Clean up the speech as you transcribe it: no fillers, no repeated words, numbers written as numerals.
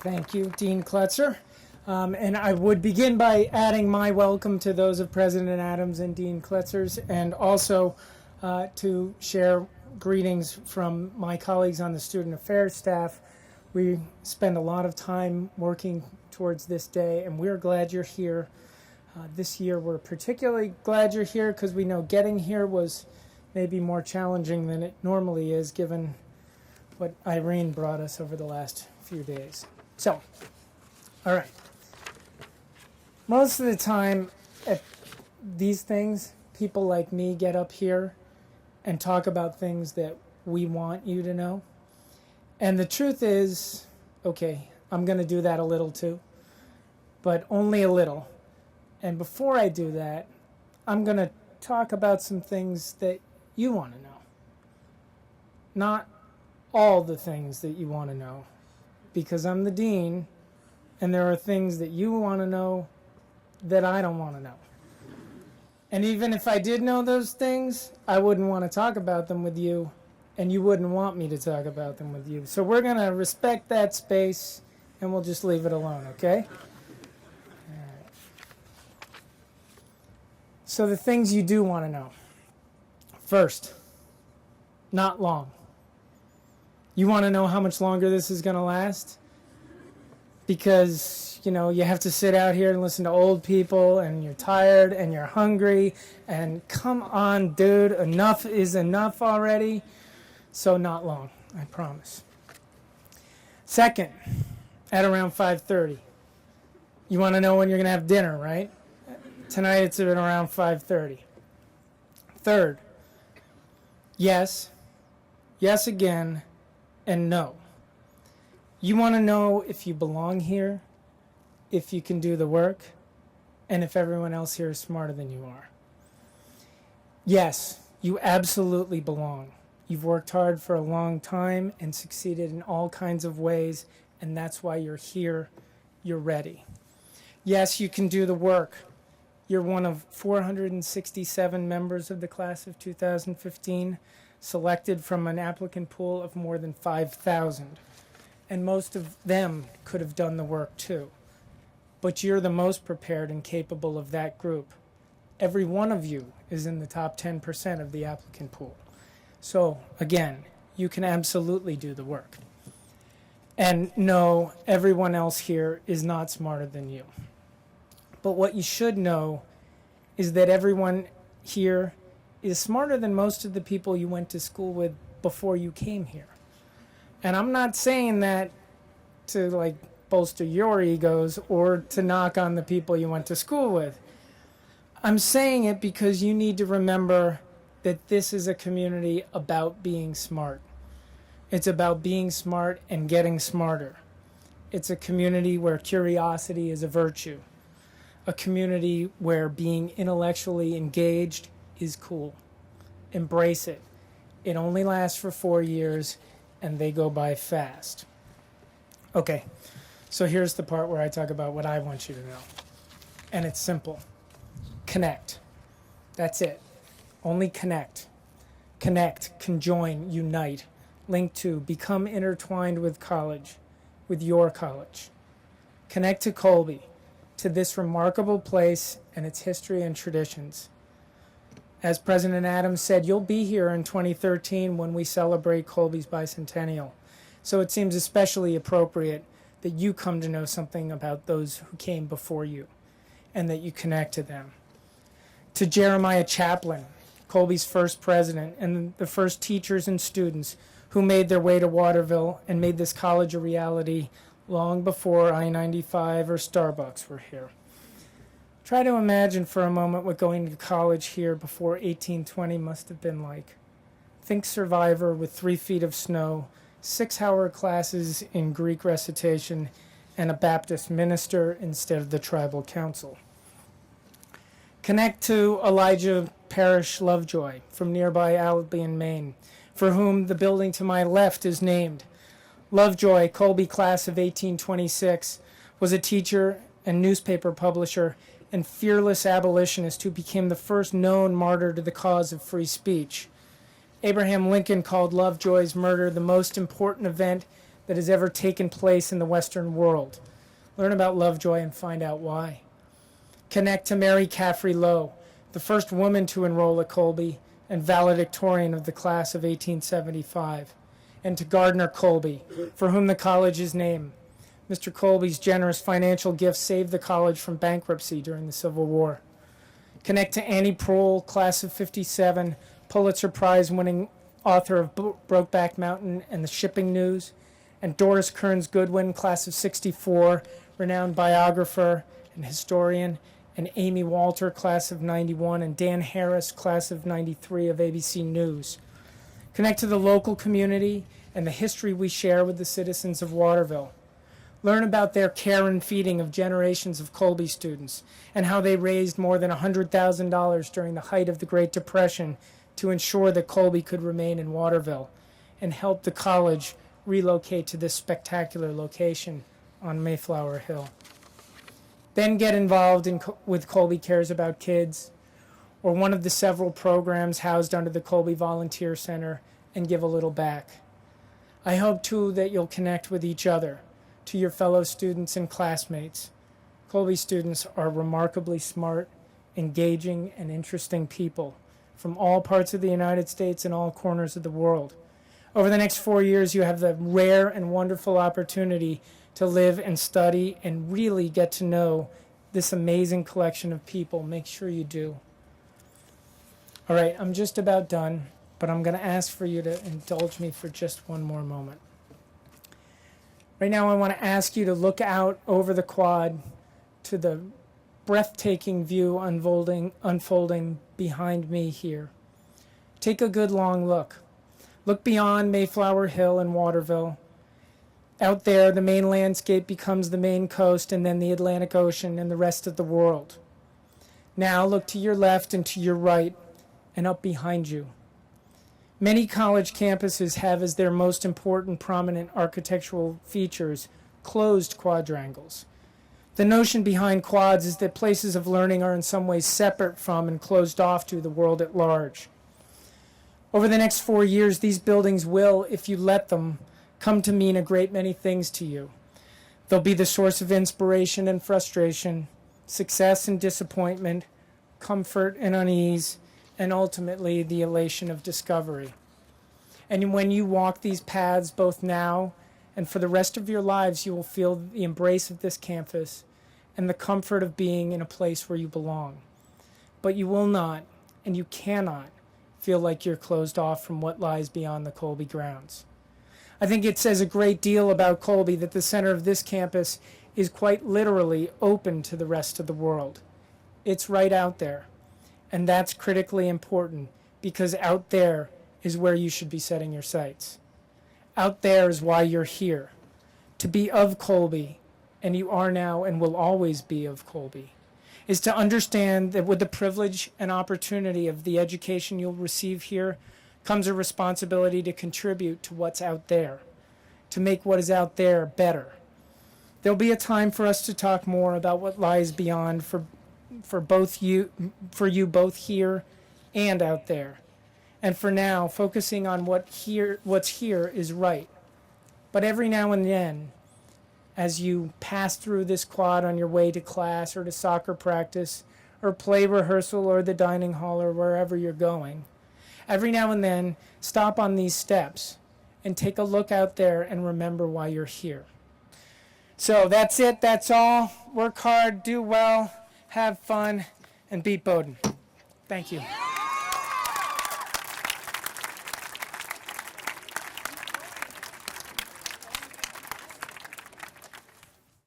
Thank you, Dean Klutzer. And I would begin by adding my welcome to those of President Adams and Dean Klutzer's, and also to share greetings from my colleagues on the Student Affairs staff. We spend a lot of time working towards this day, and we're glad you're here. This year we're particularly glad you're here because we know getting here was maybe more challenging than it normally is, given what Irene brought us over the last few days. So, all right. Most of the time at these things, people like me get up here and talk about things that we want you to know. And the truth is, okay, I'm going to do that a little too, but only a little. And before I do that, I'm going to talk about some things that you want to know. Not all the things that you want to know, because I'm the dean, and there are things that you want to know that I don't want to know. And even if I did know those things, I wouldn't want to talk about them with you, and you wouldn't want me to talk about them with you. So we're going to respect that space, and we'll just leave it alone, okay? All right. So the things you do want to know. First, not long. You want to know how much longer this is going to last? Because, you know, you have to sit out here and listen to old people, and you're tired, and you're hungry, and come on, dude, enough is enough already. So not long, I promise. Second, at around 5:30. You want to know when you're going to have dinner, right? Tonight it's at around 5:30. Third, yes, yes again, and no. You want to know if you belong here, if you can do the work, and if everyone else here is smarter than you are. Yes, you absolutely belong. You've worked hard for a long time and succeeded in all kinds of ways, and that's why you're here. You're ready. Yes, you can do the work. You're one of 467 members of the class of 2015, selected from an applicant pool of more than 5,000. And most of them could have done the work too. But you're the most prepared and capable of that group. Every one of you is in the top 10% of the applicant pool. So again, you can absolutely do the work. And no, everyone else here is not smarter than you. But what you should know is that everyone here is smarter than most of the people you went to school with before you came here. And I'm not saying that to bolster your egos or to knock on the people you went to school with. I'm saying it because you need to remember that this is a community about being smart. It's about being smart and getting smarter. It's a community where curiosity is a virtue. A community where being intellectually engaged is cool. Embrace it. It only lasts for 4 years, and they go by fast. Okay, so here's the part where I talk about what I want you to know. And it's simple. Connect. That's it. Only connect. Connect, conjoin, unite, link to, become intertwined with college, with your college. Connect to Colby, to this remarkable place and its history and traditions. As President Adams said, you'll be here in 2013 when we celebrate Colby's bicentennial. So it seems especially appropriate that you come to know something about those who came before you and that you connect to them. To Jeremiah Chaplin, Colby's first president, and the first teachers and students who made their way to Waterville and made this college a reality long before I-95 or Starbucks were here. Try to imagine for a moment what going to college here before 1820 must have been like. Think Survivor with 3 feet of snow, 6-hour classes in Greek recitation, and a Baptist minister instead of the tribal council. Connect to Elijah Parrish Lovejoy from nearby Albion, Maine, for whom the building to my left is named. Lovejoy, Colby class of 1826, was a teacher and newspaper publisher and fearless abolitionist who became the first known martyr to the cause of free speech. Abraham Lincoln called Lovejoy's murder the most important event that has ever taken place in the Western world. Learn about Lovejoy and find out why. Connect to Mary Caffrey Lowe, the first woman to enroll at Colby and valedictorian of the class of 1875, and to Gardner Colby, for whom the college is named. Mr. Colby's generous financial gifts saved the college from bankruptcy during the Civil War. Connect to Annie Proulx, class of 57, Pulitzer Prize-winning author of Brokeback Mountain and the Shipping News, and Doris Kearns Goodwin, class of 64, renowned biographer and historian, and Amy Walter, class of 91, and Dan Harris, class of 93 of ABC News. Connect to the local community and the history we share with the citizens of Waterville. Learn about their care and feeding of generations of Colby students and how they raised more than $100,000 during the height of the Great Depression to ensure that Colby could remain in Waterville and help the college relocate to this spectacular location on Mayflower Hill. Then get involved with Colby Cares About Kids or one of the several programs housed under the Colby Volunteer Center and give a little back. I hope, too, that you'll connect with each other, to your fellow students and classmates. Colby students are remarkably smart, engaging, and interesting people from all parts of the United States and all corners of the world. Over the next 4 years, you have the rare and wonderful opportunity to live and study and really get to know this amazing collection of people. Make sure you do. All right, I'm just about done, but I'm going to ask for you to indulge me for just one more moment. Right now, I want to ask you to look out over the quad to the breathtaking view unfolding behind me here. Take a good long look. Look beyond Mayflower Hill and Waterville. Out there, the main landscape becomes the Maine coast and then the Atlantic Ocean and the rest of the world. Now look to your left and to your right and up behind you. Many college campuses have as their most important prominent architectural features closed quadrangles. The notion behind quads is that places of learning are in some ways separate from and closed off to the world at large. Over the next 4 years, these buildings will, if you let them, come to mean a great many things to you. They'll be the source of inspiration and frustration, success and disappointment, comfort and unease, and ultimately the elation of discovery. And when you walk these paths both now and for the rest of your lives, you will feel the embrace of this campus and the comfort of being in a place where you belong. But you will not, and you cannot, feel like you're closed off from what lies beyond the Colby grounds. I think it says a great deal about Colby that the center of this campus is quite literally open to the rest of the world. It's right out there. And that's critically important because out there is where you should be setting your sights. Out there is why you're here, to be of Colby, and you are now and will always be of Colby, is to understand that with the privilege and opportunity of the education you'll receive here comes a responsibility to contribute to what's out there, to make what is out there better. There'll be a time for us to talk more about what lies beyond for you both here and out there. And for now, focusing on what's here is right. But every now and then, as you pass through this quad on your way to class or to soccer practice or play rehearsal or the dining hall or wherever you're going, every now and then, stop on these steps and take a look out there and remember why you're here. So that's it. That's all. Work hard, do well, have fun, and beat Bowdoin. Thank you.